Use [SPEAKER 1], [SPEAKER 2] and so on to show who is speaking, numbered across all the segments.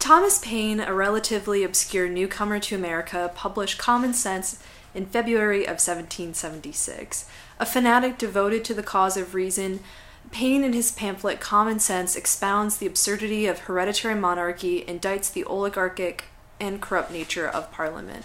[SPEAKER 1] Thomas Paine, a relatively obscure newcomer to America, published Common Sense in February of 1776. A fanatic devoted to the cause of reason, Paine in his pamphlet Common Sense expounds the absurdity of hereditary monarchy, indicts the oligarchic and corrupt nature of Parliament.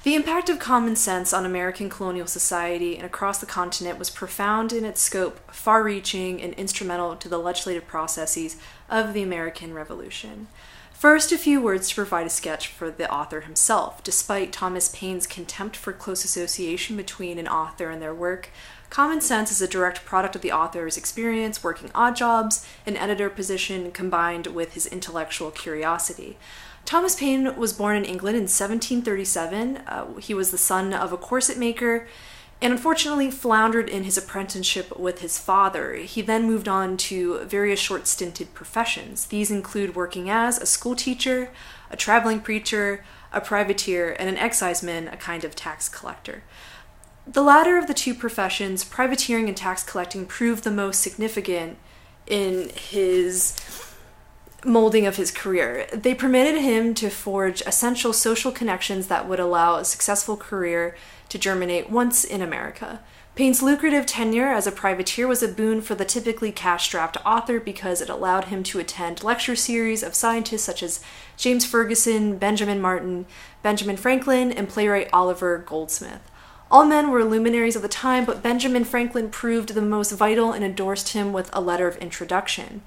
[SPEAKER 1] The impact of Common Sense on American colonial society and across the continent was profound in its scope, far-reaching, and instrumental to the legislative processes of the American Revolution. First, a few words to provide a sketch for the author himself. Despite Thomas Paine's contempt for close association between an author and their work, Common Sense is a direct product of the author's experience working odd jobs, an editor position, combined with his intellectual curiosity. Thomas Paine was born in England in 1737. He was the son of a corset maker and unfortunately floundered in his apprenticeship with his father. He then moved on to various short-stinted professions. These include working as a school teacher, a traveling preacher, a privateer, and an exciseman, a kind of tax collector. The latter of the two professions, privateering and tax collecting, proved the most significant in his molding of his career. They permitted him to forge essential social connections that would allow a successful career to germinate once in America. Paine's lucrative tenure as a privateer was a boon for the typically cash-strapped author because it allowed him to attend lecture series of scientists such as James Ferguson, Benjamin Martin, Benjamin Franklin, and playwright Oliver Goldsmith. All men were luminaries of the time, but Benjamin Franklin proved the most vital and endorsed him with a letter of introduction.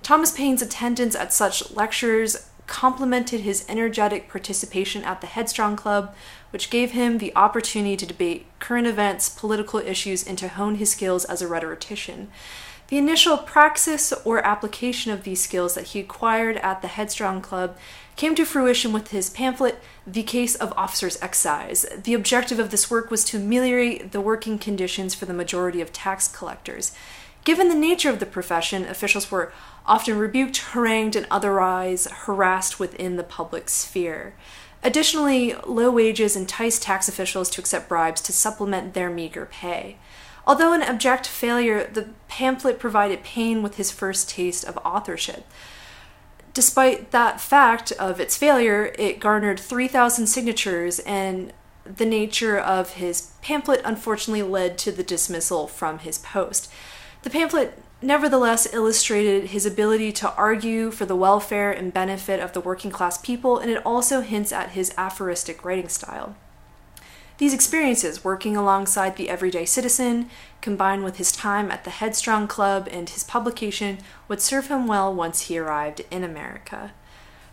[SPEAKER 1] Thomas Paine's attendance at such lectures complemented his energetic participation at the Headstrong Club, which gave him the opportunity to debate current events, political issues, and to hone his skills as a rhetorician. The initial praxis or application of these skills that he acquired at the Headstrong Club came to fruition with his pamphlet, The Case of Officers' Excise. The objective of this work was to ameliorate the working conditions for the majority of tax collectors. Given the nature of the profession, officials were often rebuked, harangued, and otherwise harassed within the public sphere. Additionally, low wages enticed tax officials to accept bribes to supplement their meager pay. Although an abject failure, the pamphlet provided Paine with his first taste of authorship. Despite that fact of its failure, it garnered 3,000 signatures, and the nature of his pamphlet unfortunately led to the dismissal from his post. The pamphlet nevertheless illustrated his ability to argue for the welfare and benefit of the working class people, and it also hints at his aphoristic writing style. These experiences, working alongside the everyday citizen, combined with his time at the Headstrong Club and his publication, would serve him well once he arrived in America.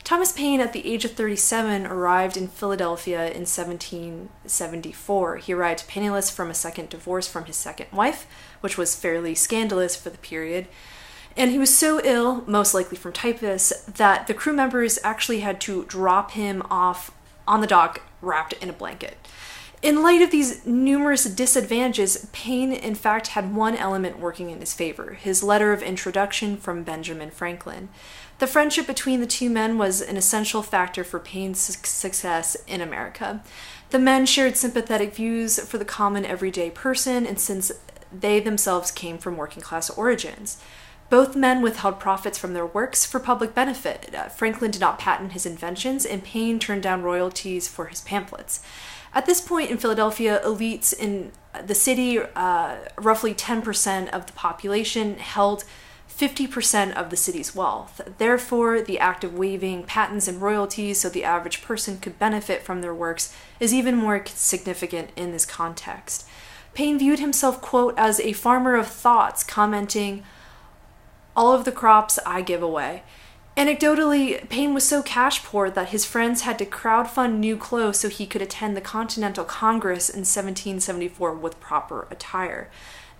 [SPEAKER 1] Thomas Paine, at the age of 37, arrived in Philadelphia in 1774. He arrived penniless from a second divorce from his second wife, which was fairly scandalous for the period. And he was so ill, most likely from typhus, that the crew members actually had to drop him off on the dock wrapped in a blanket. In light of these numerous disadvantages, Paine in fact had one element working in his favor, his letter of introduction from Benjamin Franklin. The friendship between the two men was an essential factor for Paine's success in America. The men shared sympathetic views for the common everyday person, and since they themselves came from working-class origins. Both men withheld profits from their works for public benefit. Franklin did not patent his inventions, and Paine turned down royalties for his pamphlets. At this point in Philadelphia, elites in the city, roughly 10% of the population, held 50% of the city's wealth. Therefore, the act of waiving patents and royalties so the average person could benefit from their works is even more significant in this context. Paine viewed himself, quote, as a farmer of thoughts, commenting, "All of the crops I give away." Anecdotally, Paine was so cash poor that his friends had to crowdfund new clothes so he could attend the Continental Congress in 1774 with proper attire.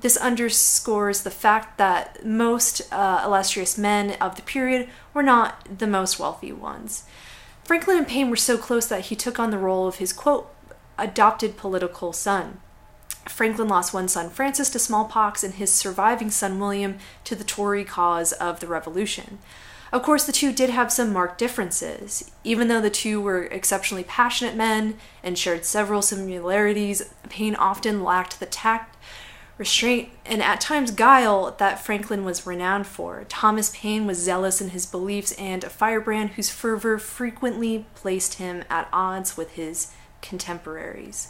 [SPEAKER 1] This underscores the fact that most illustrious men of the period were not the most wealthy ones. Franklin and Paine were so close that he took on the role of his, quote, adopted political son. Franklin lost one son, Francis, to smallpox, and his surviving son, William, to the Tory cause of the Revolution. Of course, the two did have some marked differences. Even though the two were exceptionally passionate men and shared several similarities, Paine often lacked the tact restraint, and at times guile that Franklin was renowned for. Thomas Paine was zealous in his beliefs and a firebrand whose fervor frequently placed him at odds with his contemporaries.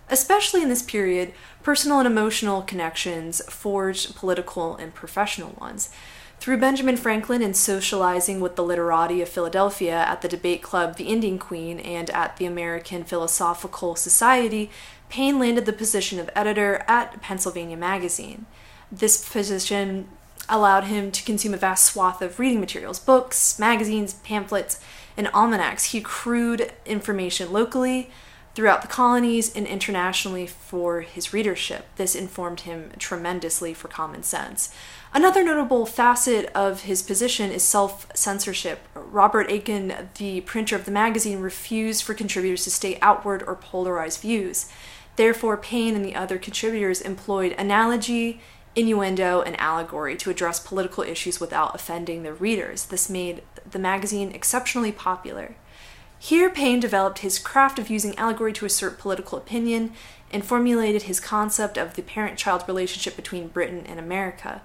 [SPEAKER 1] Especially in this period, personal and emotional connections forged political and professional ones. Through Benjamin Franklin and socializing with the literati of Philadelphia at the debate club The Indian Queen and at the American Philosophical Society, Paine landed the position of editor at Pennsylvania Magazine. This position allowed him to consume a vast swath of reading materials, books, magazines, pamphlets, and almanacs. He accrued information locally, throughout the colonies, and internationally for his readership. This informed him tremendously for common sense. Another notable facet of his position is self-censorship. Robert Aiken, the printer of the magazine, refused for contributors to state outward or polarized views. Therefore, Paine and the other contributors employed analogy, innuendo, and allegory to address political issues without offending their readers. This made the magazine exceptionally popular. Here, Paine developed his craft of using allegory to assert political opinion and formulated his concept of the parent-child relationship between Britain and America.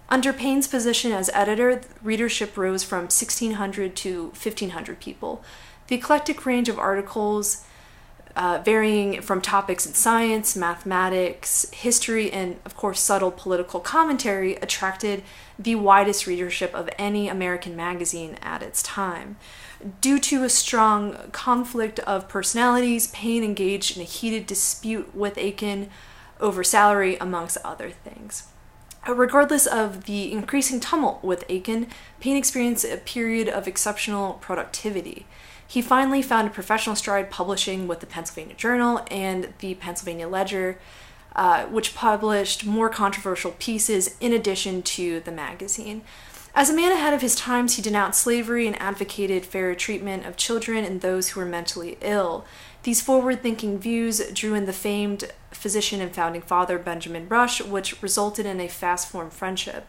[SPEAKER 1] Under Paine's position as editor, readership rose from 1,600 to 1,500 people. The eclectic range of articles, varying from topics in science, mathematics, history, and, of course, subtle political commentary, attracted the widest readership of any American magazine at its time. Due to a strong conflict of personalities, Paine engaged in a heated dispute with Aiken over salary, amongst other things. Regardless of the increasing tumult with Aiken, Paine experienced a period of exceptional productivity. He finally found a professional stride publishing with the Pennsylvania Journal and the Pennsylvania Ledger, which published more controversial pieces in addition to the magazine. As a man ahead of his times, he denounced slavery and advocated fairer treatment of children and those who were mentally ill. These forward-thinking views drew in the famed physician and founding father Benjamin Rush, which resulted in a fast-formed friendship.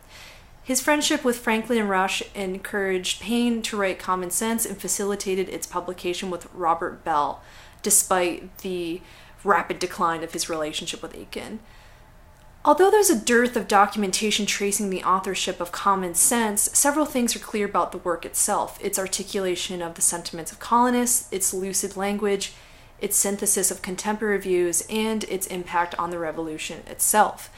[SPEAKER 1] His friendship with Franklin and Rush encouraged Paine to write Common Sense and facilitated its publication with Robert Bell, despite the rapid decline of his relationship with Aiken. Although there's a dearth of documentation tracing the authorship of Common Sense, several things are clear about the work itself: its articulation of the sentiments of colonists, its lucid language, its synthesis of contemporary views, and its impact on the Revolution itself.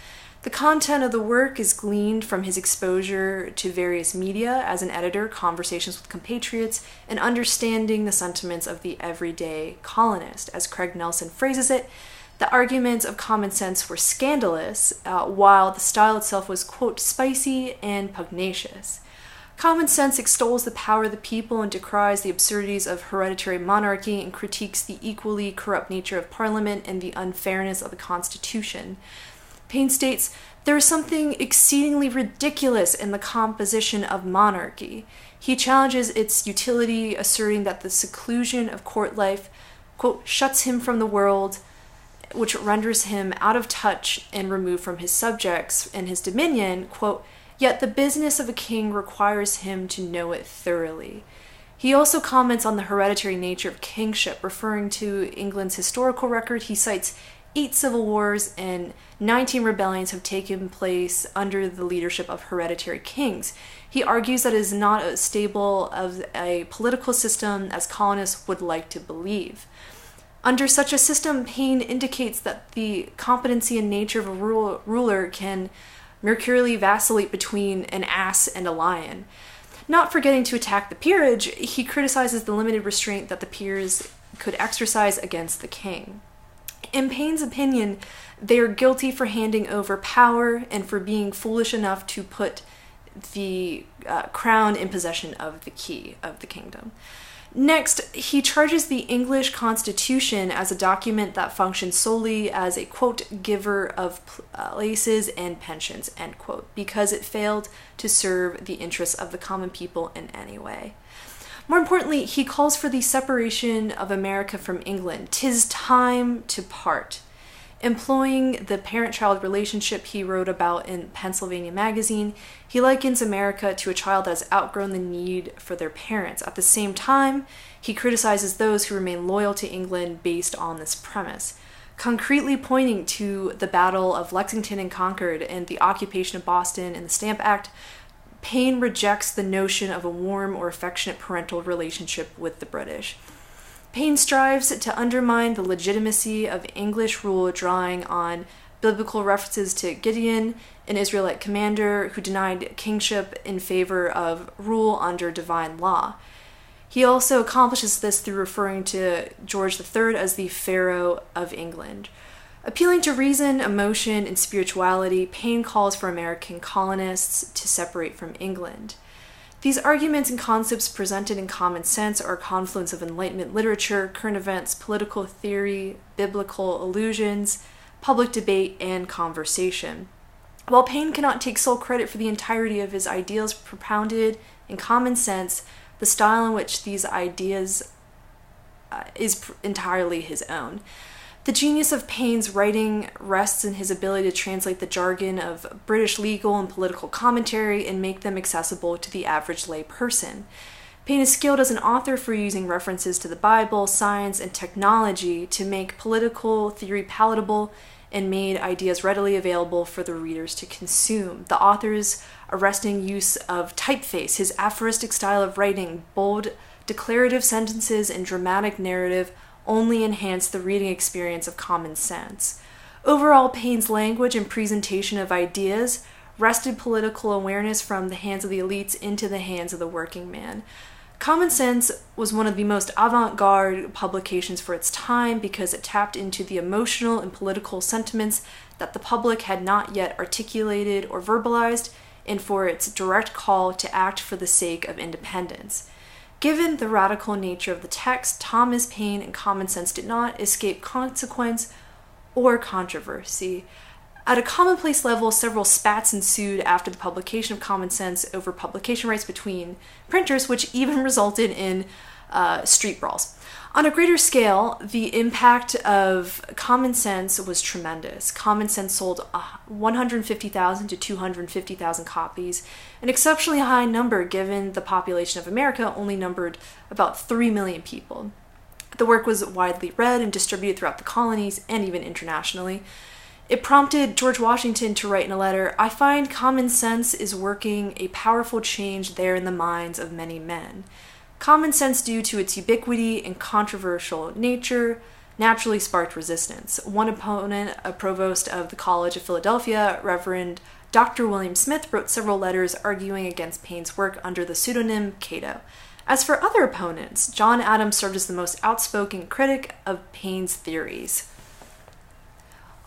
[SPEAKER 1] The content of the work is gleaned from his exposure to various media as an editor, conversations with compatriots, and understanding the sentiments of the everyday colonist. As Craig Nelson phrases it, the arguments of Common Sense were scandalous, while the style itself was, quote, spicy and pugnacious. Common Sense extols the power of the people and decries the absurdities of hereditary monarchy and critiques the equally corrupt nature of Parliament and the unfairness of the Constitution. Paine states, "There is something exceedingly ridiculous in the composition of monarchy." He challenges its utility, asserting that the seclusion of court life, quote, shuts him from the world, which renders him out of touch and removed from his subjects and his dominion, quote, yet the business of a king requires him to know it thoroughly. He also comments on the hereditary nature of kingship. Referring to England's historical record, he cites 8 civil wars and 19 rebellions have taken place under the leadership of hereditary kings. He argues that it is not as stable of a political system as colonists would like to believe. Under such a system, Paine indicates that the competency and nature of a ruler can mercurially vacillate between an ass and a lion. Not forgetting to attack the peerage, he criticizes the limited restraint that the peers could exercise against the king. In Paine's opinion, they are guilty for handing over power and for being foolish enough to put the crown in possession of the key of the kingdom. Next, he charges the English Constitution as a document that functions solely as a, quote, giver of places and pensions, end quote, because it failed to serve the interests of the common people in any way. More importantly, he calls for the separation of America from England. "'Tis time to part." Employing the parent-child relationship he wrote about in Pennsylvania Magazine, he likens America to a child that has outgrown the need for their parents. At the same time, he criticizes those who remain loyal to England based on this premise. concretely pointing to the Battle of Lexington and Concord and the occupation of Boston and the Stamp Act, Paine rejects the notion of a warm or affectionate parental relationship with the British. Paine strives to undermine the legitimacy of English rule, drawing on biblical references to Gideon, an Israelite commander who denied kingship in favor of rule under divine law. He also accomplishes this through referring to George III as the Pharaoh of England. Appealing to reason, emotion, and spirituality, Paine calls for American colonists to separate from England. These arguments and concepts presented in Common Sense are a confluence of Enlightenment literature, current events, political theory, biblical allusions, public debate, and conversation. While Paine cannot take sole credit for the entirety of his ideals propounded in Common Sense, the style in which these ideas is entirely his own. The genius of Paine's writing rests in his ability to translate the jargon of British legal and political commentary and make them accessible to the average lay person. Paine is skilled as an author for using references to the Bible, science, and technology to make political theory palatable and made ideas readily available for the readers to consume. The author's arresting use of typeface, his aphoristic style of writing, bold, declarative sentences, and dramatic narrative only enhance the reading experience of Common Sense. Overall, Paine's language and presentation of ideas wrested political awareness from the hands of the elites into the hands of the working man. Common Sense was one of the most avant-garde publications for its time because it tapped into the emotional and political sentiments that the public had not yet articulated or verbalized, and for its direct call to act for the sake of independence. Given the radical nature of the text, Thomas Paine and Common Sense did not escape consequence or controversy. At a commonplace level, several spats ensued after the publication of Common Sense over publication rights between printers, which even resulted in street brawls. On a greater scale, the impact of Common Sense was tremendous. Common Sense sold 150,000 to 250,000 copies, an exceptionally high number given the population of America only numbered about 3 million people. The work was widely read and distributed throughout the colonies and even internationally. It prompted George Washington to write in a letter, "I find Common Sense is working a powerful change there in the minds of many men. Common Sense, due to its ubiquity and controversial nature, naturally sparked resistance." One opponent, a provost of the College of Philadelphia, Reverend Dr. William Smith, wrote several letters arguing against Paine's work under the pseudonym Cato. As for other opponents, John Adams served as the most outspoken critic of Paine's theories.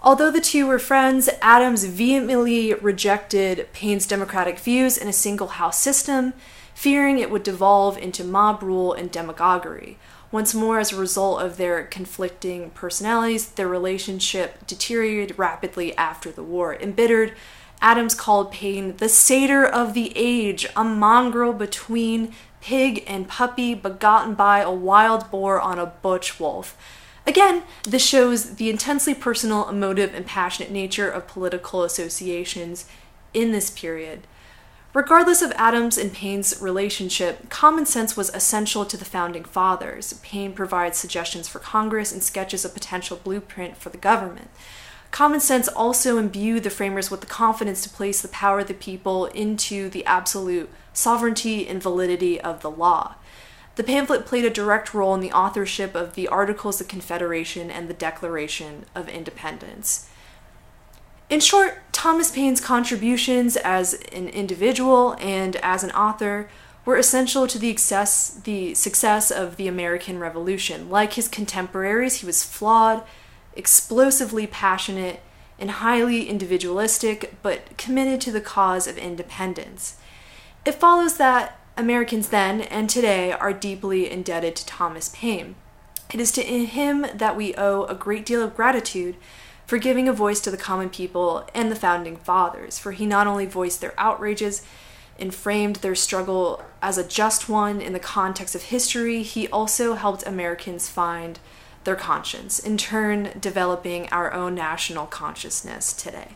[SPEAKER 1] Although the two were friends, Adams vehemently rejected Paine's democratic views in a single-house system, fearing it would devolve into mob rule and demagoguery. Once more, as a result of their conflicting personalities, their relationship deteriorated rapidly after the war. Embittered, Adams called Paine the satyr of the age, a mongrel between pig and puppy begotten by a wild boar on a butch wolf. Again, this shows the intensely personal, emotive, and passionate nature of political associations in this period. Regardless of Adams and Paine's relationship, Common Sense was essential to the Founding Fathers. Paine provides suggestions for Congress and sketches a potential blueprint for the government. Common Sense also imbued the framers with the confidence to place the power of the people into the absolute sovereignty and validity of the law. The pamphlet played a direct role in the authorship of the Articles of Confederation and the Declaration of Independence. In short, Thomas Paine's contributions as an individual and as an author were essential to the success of the American Revolution. Like his contemporaries, he was flawed, explosively passionate, and highly individualistic, but committed to the cause of independence. It follows that Americans then and today are deeply indebted to Thomas Paine. It is to him that we owe a great deal of gratitude for giving a voice to the common people and the Founding Fathers, for he not only voiced their outrages and framed their struggle as a just one in the context of history, he also helped Americans find their conscience, in turn developing our own national consciousness today.